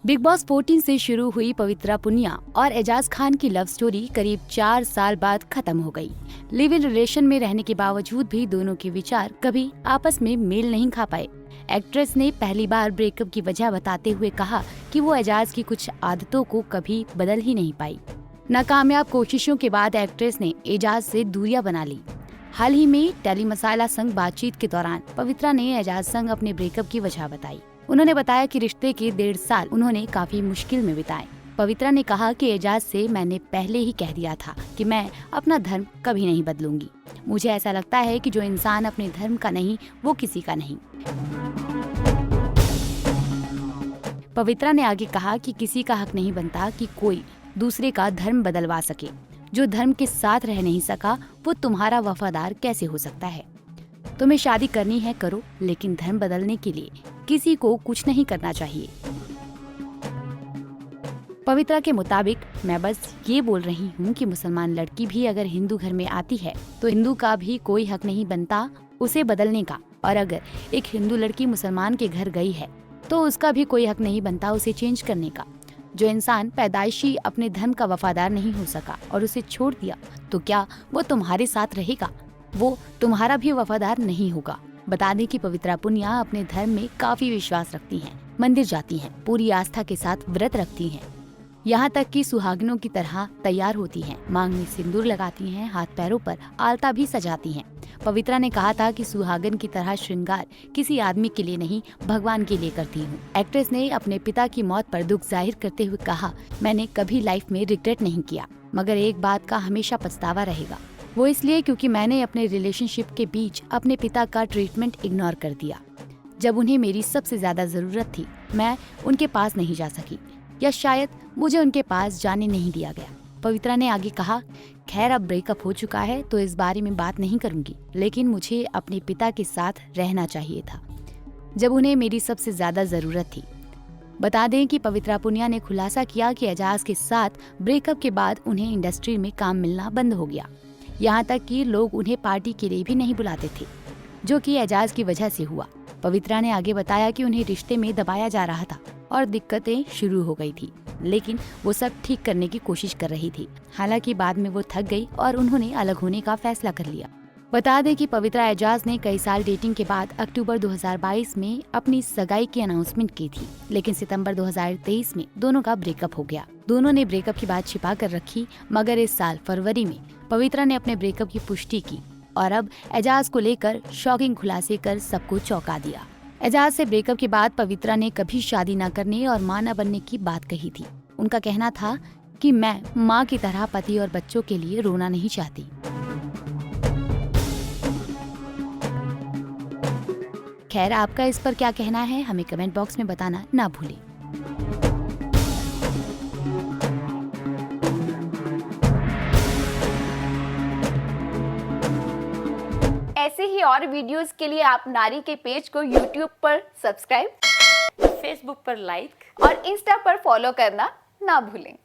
Big boss 14 से शुरू हुई पवित्रा पुनिया और एजाज खान की लव स्टोरी करीब 4 साल बाद खत्म हो गई। लिव इन रिलेशन में रहने के बावजूद भी दोनों के विचार कभी आपस में मेल नहीं खा पाए। एक्ट्रेस ने पहली बार ब्रेकअप की वजह बताते हुए कहा कि वो एजाज की कुछ आदतों को कभी बदल ही नहीं पाई। नाकामयाब कोशिशों के बाद एक्ट्रेस ने एजाज से दूरियां बना ली। हाल ही में टेली मसाला संग बातचीत के दौरान पवित्रा ने एजाज संग अपने ब्रेकअप की वजह बताई। उन्होंने बताया कि रिश्ते के 1.5 साल उन्होंने काफी मुश्किल में बिताए। पवित्रा ने कहा कि एजाज से मैंने पहले ही कह दिया था कि मैं अपना धर्म कभी नहीं बदलूंगी। मुझे ऐसा लगता है कि जो इंसान अपने धर्म का नहीं वो किसी का नहीं। पवित्रा ने आगे कहा कि किसी का हक नहीं बनता कि कोई दूसरे का धर्म बदलवा सके। जो धर्म के साथ रह नहीं सका वो तुम्हारा वफादार कैसे हो सकता है। तुम्हें शादी करनी है करो, लेकिन धर्म बदलने के लिए किसी को कुछ नहीं करना चाहिए। पवित्रा के मुताबिक मैं बस ये बोल रही हूँ कि मुसलमान लड़की भी अगर हिंदू घर में आती है तो हिंदू का भी कोई हक नहीं बनता उसे बदलने का, और अगर एक हिंदू लड़की मुसलमान के घर गई है तो उसका भी कोई हक नहीं बनता उसे चेंज करने का। जो इंसान पैदाइशी अपने धर्म का वफादार नहीं हो सका और उसे छोड़ दिया तो क्या वो तुम्हारे साथ रहेगा? वो तुम्हारा भी वफादार नहीं होगा। बता दें कि पवित्रा पुनिया अपने धर्म में काफी विश्वास रखती हैं, मंदिर जाती हैं, पूरी आस्था के साथ व्रत रखती हैं, यहाँ तक कि सुहागिनों की तरह तैयार होती हैं, मांग में सिंदूर लगाती हैं, हाथ पैरों पर आलता भी सजाती हैं। पवित्रा ने कहा था कि सुहागन की तरह श्रृंगार किसी आदमी के लिए नहीं भगवान के लिए करती हूँ। एक्ट्रेस ने अपने पिता की मौत पर दुख जाहिर करते हुए कहा, मैंने कभी लाइफ में रिग्रेट नहीं किया, मगर एक बात का हमेशा पछतावा रहेगा। वो इसलिए क्योंकि मैंने अपने रिलेशनशिप के बीच अपने पिता का ट्रीटमेंट इग्नोर कर दिया। जब उन्हें मेरी सबसे ज्यादा जरूरत थी मैं उनके पास नहीं जा सकी, या शायद मुझे उनके पास जाने नहीं दिया गया। पवित्रा ने आगे कहा, खैर अब ब्रेकअप हो चुका है तो इस बारे में बात नहीं करूंगी, लेकिन मुझे अपने पिता के साथ रहना चाहिए था जब उन्हें मेरी सबसे ज्यादा जरूरत थी। बता दें कि पवित्रा पुनिया ने खुलासा किया कि एजाज के साथ ब्रेकअप के बाद उन्हें इंडस्ट्री में काम मिलना बंद हो गया। यहाँ तक कि लोग उन्हें पार्टी के लिए भी नहीं बुलाते थे, जो कि एजाज की वजह से हुआ। पवित्रा ने आगे बताया कि उन्हें रिश्ते में दबाया जा रहा था और दिक्कतें शुरू हो गई थी, लेकिन वो सब ठीक करने की कोशिश कर रही थी। हालांकि बाद में वो थक गई और उन्होंने अलग होने का फैसला कर लिया। बता दें कि पवित्रा एजाज ने कई साल डेटिंग के बाद अक्टूबर 2022 में अपनी सगाई की अनाउंसमेंट की थी, लेकिन सितंबर 2023 में दोनों का ब्रेकअप हो गया। दोनों ने ब्रेकअप की बात छिपा कर रखी, मगर इस साल फरवरी में पवित्रा ने अपने ब्रेकअप की पुष्टि की और अब एजाज को लेकर शॉकिंग खुलासे कर सबको चौंका दिया। एजाज से ब्रेकअप के बाद पवित्रा ने कभी शादी न करने और मां न बनने की बात कही थी। उनका कहना था कि मैं मां की तरह पति और बच्चों के लिए रोना नहीं चाहती। खैर, आपका इस पर क्या कहना है हमें कमेंट बॉक्स में बताना ना भूलें। ऐसे ही और वीडियोस के लिए आप नारी के पेज को YouTube पर सब्सक्राइब, फेसबुक पर लाइक और इंस्टा पर फॉलो करना ना भूलें।